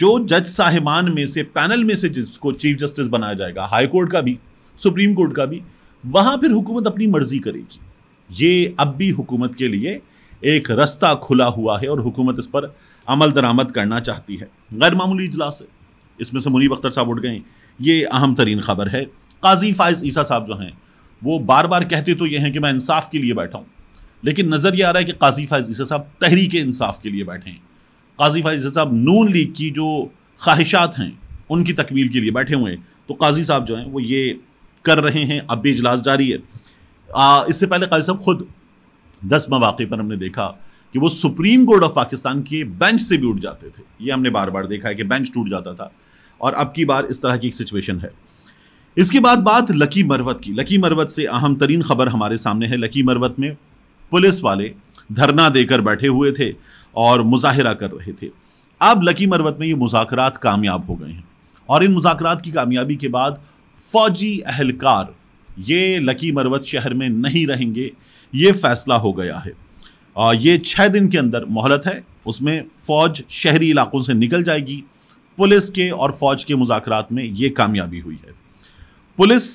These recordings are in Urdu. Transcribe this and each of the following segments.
جو جج صاحبان میں سے پینل میں سے جس کو چیف جسٹس بنایا جائے گا، ہائی کورٹ کا بھی سپریم کورٹ کا بھی، وہاں پھر حکومت اپنی مرضی کرے گی. یہ اب بھی حکومت کے لیے ایک رستہ کھلا ہوا ہے اور حکومت اس پر عمل درآمد کرنا چاہتی ہے. غیر معمولی اجلاس ہے، اس میں سے منیب اختر صاحب اٹھ گئے. یہ اہم ترین خبر ہے. قاضی فائز عیسیٰ صاحب جو ہیں وہ بار بار کہتے تو یہ ہیں کہ میں انصاف کے لیے بیٹھا ہوں، لیکن نظر یہ آ رہا ہے کہ قاضی فائز عیسیٰ صاحب تحریک انصاف کے لیے بیٹھے ہیں. قاضی فائز عیسیٰ صاحب نون لیگ کی جو خواہشات ہیں ان کی تکمیل کے لیے بیٹھے ہوئے ہیں. تو قاضی صاحب جو ہیں وہ یہ کر رہے ہیں. اب بھی اجلاس جاری ہے. اس سے پہلے قاضی صاحب خود 10 مواقع پر ہم نے دیکھا کہ وہ سپریم کورٹ آف پاکستان کے بینچ سے بھی اٹھ جاتے تھے. یہ ہم نے بار بار دیکھا ہے کہ بینچ ٹوٹ جاتا تھا، اور اب کی بار اس طرح کی ایک سچویشن ہے. اس کے بعد بات لکی مروت کی. لکی مروت سے اہم ترین خبر ہمارے سامنے ہے. لکی مروت میں پولیس والے دھرنا دے کر بیٹھے ہوئے تھے اور مظاہرہ کر رہے تھے. اب لکی مروت میں یہ مذاکرات کامیاب ہو گئے ہیں، اور ان مذاکرات کی کامیابی کے بعد فوجی اہلکار یہ لکی مروت شہر میں نہیں رہیں گے، یہ فیصلہ ہو گیا ہے. اور یہ 6 دن کے اندر مہلت ہے، اس میں فوج شہری علاقوں سے نکل جائے گی. پولیس کے اور فوج کے مذاکرات میں یہ کامیابی ہوئی ہے. پولیس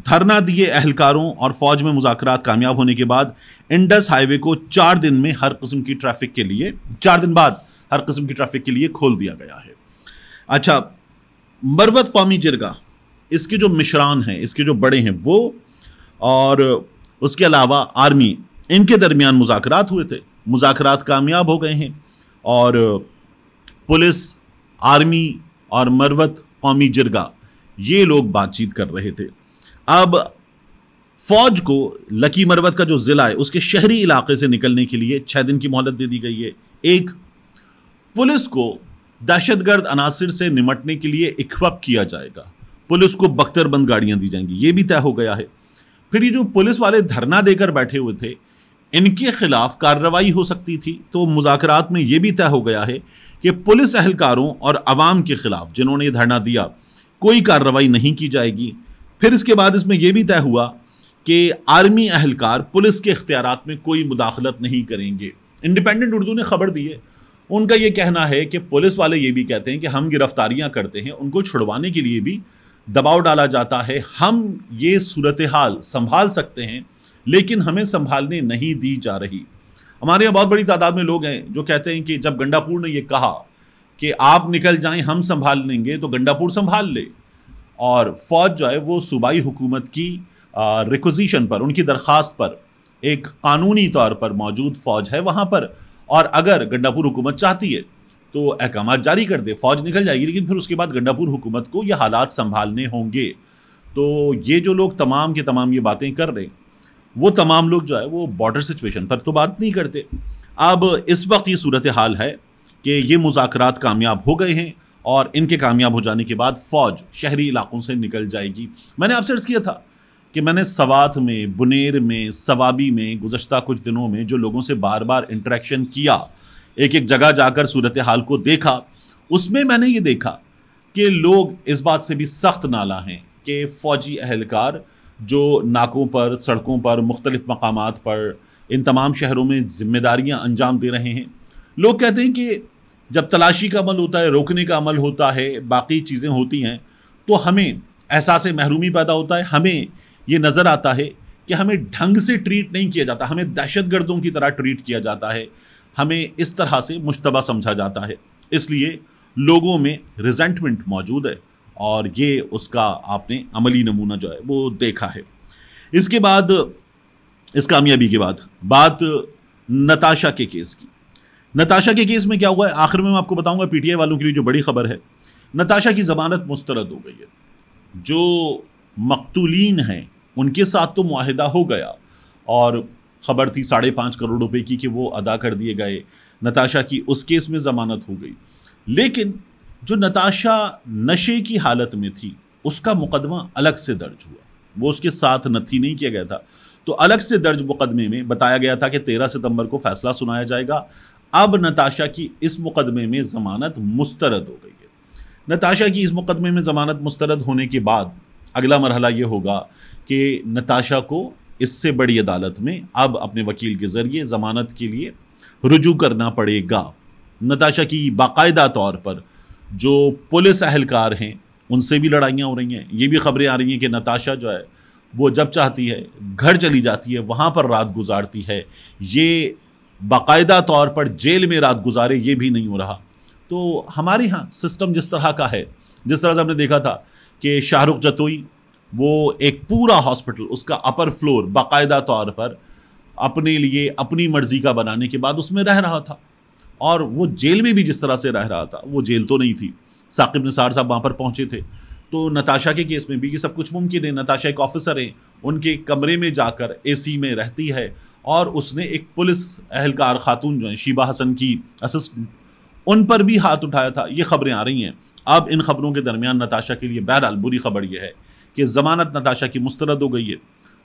دھرنا دیے اہلکاروں اور فوج میں مذاکرات کامیاب ہونے کے بعد انڈس ہائی وے کو 4 دن میں ہر قسم کی ٹریفک کے لیے 4 دن بعد ہر قسم کی ٹریفک کے لیے کھول دیا گیا ہے. اچھا، مروت قومی جرگہ، اس کے جو مشران ہیں، اس کے جو بڑے ہیں وہ، اور اس کے علاوہ آرمی، ان کے درمیان مذاکرات ہوئے تھے. مذاکرات کامیاب ہو گئے ہیں، اور پولیس، آرمی اور مروت قومی جرگہ یہ لوگ بات چیت کر رہے تھے. اب فوج کو لکی مروت کا جو ضلع ہے اس کے شہری علاقے سے نکلنے کے لیے 6 دن کی مہلت دے دی گئی ہے. ایک، پولیس کو دہشت گرد عناصر سے نمٹنے کے لیے اکوپ کیا جائے گا. پولیس کو بختر بند گاڑیاں دی جائیں گی، یہ بھی طے ہو گیا ہے. پھر یہ جو پولیس والے دھرنا دے کر بیٹھے ہوئے تھے ان کے خلاف کارروائی ہو سکتی تھی، تو مذاکرات میں یہ بھی طے ہو گیا ہے کہ پولیس اہلکاروں اور عوام کے خلاف جنہوں نے یہ دھرنا دیا کوئی کارروائی نہیں کی جائے گی. پھر اس کے بعد اس میں یہ بھی طے ہوا کہ آرمی اہلکار پولیس کے اختیارات میں کوئی مداخلت نہیں کریں گے. انڈیپینڈنٹ اردو نے خبر دی ہے، ان کا یہ کہنا ہے کہ پولیس والے یہ بھی کہتے ہیں کہ ہم گرفتاریاں کرتے ہیں، ان کو چھڑوانے کے لیے بھی دباؤ ڈالا جاتا ہے، ہم یہ صورتحال سنبھال سکتے ہیں لیکن ہمیں سنبھالنے نہیں دی جا رہی. ہمارے یہاں بہت بڑی تعداد میں لوگ ہیں جو کہتے ہیں کہ جب گنڈاپور نے یہ کہا کہ آپ نکل جائیں ہم سنبھال لیں گے تو گنڈاپور سنبھال لے. اور فوج جو ہے وہ صوبائی حکومت کی ریکوزیشن پر، ان کی درخواست پر، ایک قانونی طور پر موجود فوج ہے وہاں پر، اور اگر گنڈاپور حکومت چاہتی ہے تو احکامات جاری کر دے، فوج نکل جائے گی، لیکن پھر اس کے بعد گنڈاپور حکومت کو یہ حالات سنبھالنے ہوں گے. تو یہ جو لوگ تمام کے تمام یہ باتیں کر رہے ہیں وہ تمام لوگ جو ہے وہ بارڈر سچویشن پر تو بات نہیں کرتے. اب اس وقت یہ صورتحال ہے کہ یہ مذاکرات کامیاب ہو گئے ہیں، اور ان کے کامیاب ہو جانے کے بعد فوج شہری علاقوں سے نکل جائے گی. میں نے آپ سے عرض کیا تھا کہ میں نے سوات میں، بنیر میں، سوابی میں گزشتہ کچھ دنوں میں جو لوگوں سے بار بار انٹریکشن کیا، ایک ایک جگہ جا کر صورتحال کو دیکھا، اس میں میں نے یہ دیکھا کہ لوگ اس بات سے بھی سخت نالاں ہیں کہ فوجی اہلکار جو ناکوں پر، سڑکوں پر، مختلف مقامات پر ان تمام شہروں میں ذمہ داریاں انجام دے رہے ہیں. لوگ کہتے ہیں کہ جب تلاشی کا عمل ہوتا ہے، روکنے کا عمل ہوتا ہے، باقی چیزیں ہوتی ہیں، تو ہمیں احساس محرومی پیدا ہوتا ہے، ہمیں یہ نظر آتا ہے کہ ہمیں ڈھنگ سے ٹریٹ نہیں کیا جاتا، ہمیں دہشت گردوں کی طرح ٹریٹ کیا جاتا ہے، ہمیں اس طرح سے مشتبہ سمجھا جاتا ہے. اس لیے لوگوں میں ریزنٹمنٹ موجود ہے، اور یہ اس کا آپ نے عملی نمونہ جو ہے وہ دیکھا ہے. اس کے بعد، اس کامیابی کے بعد بات نتاشا کے کیس کی. نتاشا کے کیس میں کیا ہوا ہے آخر میں آپ کو بتاؤں گا. پی ٹی آئی والوں کے لیے جو بڑی خبر ہے، نتاشا کی ضمانت مسترد ہو گئی ہے. جو مقتولین ہیں ان کے ساتھ تو معاہدہ ہو گیا، اور خبر تھی 5.5 کروڑ روپے کی کہ وہ ادا کر دیے گئے. نتاشا کی اس کیس میں ضمانت ہو گئی، لیکن جو نتاشا نشے کی حالت میں تھی اس کا مقدمہ الگ سے درج ہوا. وہ اس کے ساتھ نتھی نہیں کیا گیا تھا، تو الگ سے درج مقدمے میں بتایا گیا تھا کہ 13 ستمبر کو فیصلہ سنایا جائے گا. اب نتاشا کی اس مقدمے میں ضمانت مسترد ہو گئی ہے. نتاشا کی اس مقدمے میں ضمانت مسترد ہونے کے بعد اگلا مرحلہ یہ ہوگا کہ نتاشا کو اس سے بڑی عدالت میں اب اپنے وکیل کے ذریعے ضمانت کے لیے رجوع کرنا پڑے گا. نتاشا کی باقاعدہ طور پر جو پولیس اہلکار ہیں ان سے بھی لڑائیاں ہو رہی ہیں. یہ بھی خبریں آ رہی ہیں کہ نتاشا جو ہے وہ جب چاہتی ہے گھر چلی جاتی ہے, وہاں پر رات گزارتی ہے. یہ باقاعدہ طور پر جیل میں رات گزارے یہ بھی نہیں ہو رہا. تو ہمارے ہاں سسٹم جس طرح کا ہے, جس طرح سے ہم نے دیکھا تھا کہ شاہ رخ جتوئی وہ ایک پورا ہاسپٹل, اس کا اپر فلور باقاعدہ طور پر اپنے لیے اپنی مرضی کا بنانے کے بعد اس میں رہ رہا تھا, اور وہ جیل میں بھی جس طرح سے رہ رہا تھا وہ جیل تو نہیں تھی. ثاقب نثار صاحب وہاں پر پہنچے تھے. تو نتاشا کے کیس میں بھی یہ سب کچھ ممکن ہے. نتاشا ایک آفیسر ہے, ان کے کمرے میں جا کر اے سی میں رہتی ہے, اور اس نے ایک پولیس اہلکار خاتون جو ہیں شیبہ حسن کی اسسٹنٹ, ان پر بھی ہاتھ اٹھایا تھا. یہ خبریں آ رہی ہیں. اب ان خبروں کے درمیان نتاشا کے لیے بہرحال بری خبر یہ ہے کہ ضمانت نتاشا کی مسترد ہو گئی ہے.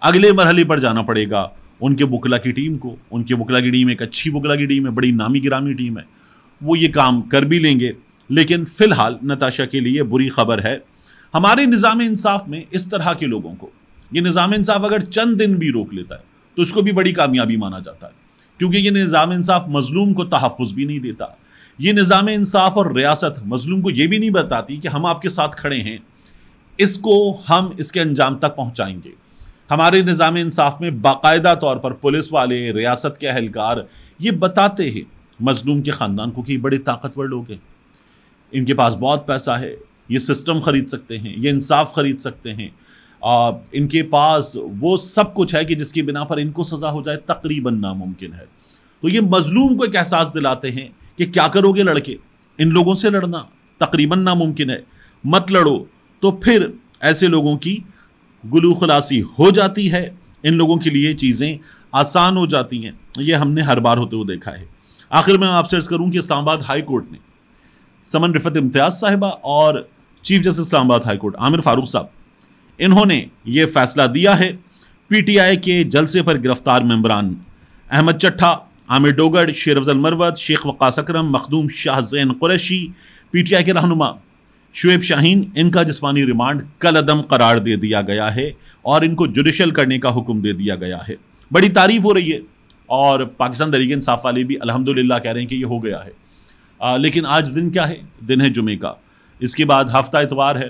اگلے مرحلے پر جانا پڑے گا ان کے وکلا کی ٹیم کو. ان کے وکلا کی ٹیم ایک اچھی وکلا کی ٹیم ہے, بڑی نامی گرامی ٹیم ہے, وہ یہ کام کر بھی لیں گے. لیکن فی الحال نتاشا کے لیے بری خبر ہے. ہمارے نظام انصاف میں اس طرح کے لوگوں کو, یہ نظام انصاف اگر چند دن بھی روک لیتا ہے تو اس کو بھی بڑی کامیابی مانا جاتا ہے, کیونکہ یہ نظام انصاف مظلوم کو تحفظ بھی نہیں دیتا. یہ نظام انصاف اور ریاست مظلوم کو یہ بھی نہیں بتاتی کہ ہم آپ کے ساتھ کھڑے ہیں, اس کو ہم اس کے انجام تک پہنچائیں گے. ہمارے نظام انصاف میں باقاعدہ طور پر پولیس والے, ریاست کے اہلکار یہ بتاتے ہیں مظلوم کے خاندان کو کہ یہ بڑے طاقتور لوگ ہیں, ان کے پاس بہت پیسہ ہے, یہ سسٹم خرید سکتے ہیں, یہ انصاف خرید سکتے ہیں, ان کے پاس وہ سب کچھ ہے کہ جس کی بنا پر ان کو سزا ہو جائے تقریباً ناممکن ہے. تو یہ مظلوم کو ایک احساس دلاتے ہیں کہ کیا کرو گے لڑکے, ان لوگوں سے لڑنا تقریباً ناممکن ہے, مت لڑو. تو پھر ایسے لوگوں کی گلو خلاصی ہو جاتی ہے, ان لوگوں کے لیے چیزیں آسان ہو جاتی ہیں. یہ ہم نے ہر بار ہوتے ہوئے دیکھا ہے. آخر میں آپ سے عرض کروں کہ اسلام آباد ہائی کورٹ نے سمن رفت امتیاز صاحبہ اور چیف جسٹس اسلام آباد ہائی کورٹ عامر فاروق صاحب, انہوں نے یہ فیصلہ دیا ہے پی ٹی آئی کے جلسے پر گرفتار ممبران احمد چٹھا, عامر ڈوگڑ, شیر افضل مروت, شیخ وقاص اکرم, مخدوم شاہ زین قریشی, پی ٹی آئی کے رہنما شعیب شاہین, ان کا جسمانی ریمانڈ کل عدم قرار دے دیا گیا ہے اور ان کو جوڈیشل کرنے کا حکم دے دیا گیا ہے. بڑی تعریف ہو رہی ہے, اور پاکستان تحریک انصاف والے بھی الحمدللہ کہہ رہے ہیں کہ یہ ہو گیا ہے. لیکن آج دن کیا ہے؟ دن ہے جمعے کا, اس کے بعد ہفتہ اتوار ہے.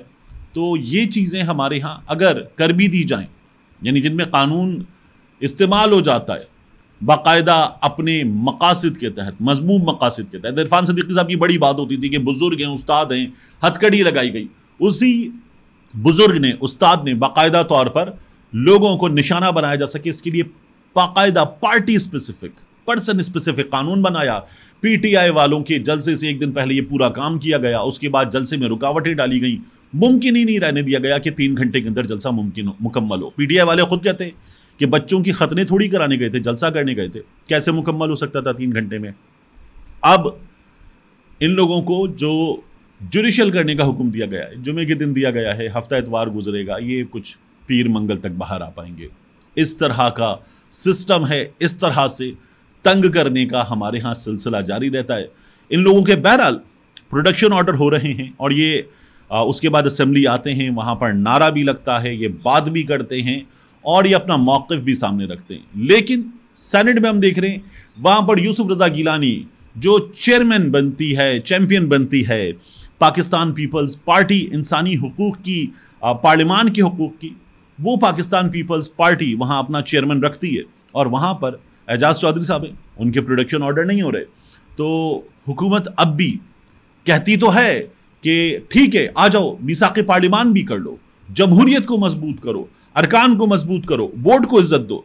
تو یہ چیزیں ہمارے ہاں اگر کر بھی دی جائیں, یعنی جن میں قانون استعمال ہو جاتا ہے باقاعدہ اپنے مقاصد کے تحت, مضموم مقاصد کے تحت. عرفان صدیقی صاحب کی بڑی بات ہوتی تھی کہ بزرگ ہیں, استاد ہیں, ہتھ کڑی لگائی گئی. اسی بزرگ نے, استاد نے باقاعدہ طور پر لوگوں کو نشانہ بنایا جا سکے, اس کے لیے باقاعدہ پارٹی اسپیسیفک, پرسن اسپیسیفک قانون بنایا. پی ٹی آئی والوں کے جلسے سے ایک دن پہلے یہ پورا کام کیا گیا. اس کے بعد جلسے میں رکاوٹیں ڈالی گئیں. ممکن ہی نہیں رہنے دیا گیا کہ 3 گھنٹے کے اندر جلسہ مکمل ہو. پی ٹی آئی والے خود کہتے ہیں کہ بچوں کی ختنیں تھوڑی کرانے گئے تھے, جلسہ کرنے گئے تھے, کیسے مکمل ہو سکتا تھا 3 گھنٹے میں. اب ان لوگوں کو جو جوڈیشل کرنے کا حکم دیا گیا ہے, جمعے کے دن دیا گیا ہے, ہفتہ اتوار گزرے گا, یہ کچھ پیر منگل تک باہر آ پائیں گے. اس طرح کا سسٹم ہے, اس طرح سے تنگ کرنے کا ہمارے ہاں سلسلہ جاری رہتا ہے. ان لوگوں کے بہرحال پروڈکشن آرڈر ہو رہے ہیں, اور یہ اس کے بعد اسمبلی آتے ہیں, وہاں پر نعرہ بھی لگتا ہے, یہ بات بھی کرتے ہیں, اور یہ اپنا موقف بھی سامنے رکھتے ہیں. لیکن سینٹ میں ہم دیکھ رہے ہیں وہاں پر یوسف رضا گیلانی جو چیئرمین بنتی ہے, چیمپئن بنتی ہے پاکستان پیپلز پارٹی انسانی حقوق کی, پارلیمان کے حقوق کی, وہ پاکستان پیپلز پارٹی وہاں اپنا چیئرمین رکھتی ہے, اور وہاں پر اعجاز چودھری صاحب ہیں, ان کے پروڈکشن آرڈر نہیں ہو رہے. تو حکومت اب بھی کہتی تو ہے کہ ٹھیک ہے آ جاؤ میثاق پارلیمان بھی کر لو, جمہوریت کو مضبوط کرو, ارکان کو مضبوط کرو, ووٹ کو عزت دو.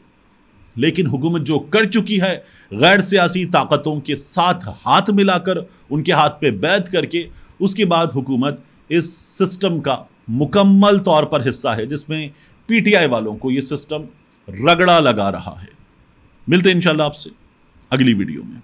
لیکن حکومت جو کر چکی ہے غیر سیاسی طاقتوں کے ساتھ ہاتھ ملا کر, ان کے ہاتھ پہ بیعت کر کے, اس کے بعد حکومت اس سسٹم کا مکمل طور پر حصہ ہے جس میں پی ٹی آئی والوں کو یہ سسٹم رگڑا لگا رہا ہے. ملتے ہیں انشاءاللہ آپ سے اگلی ویڈیو میں.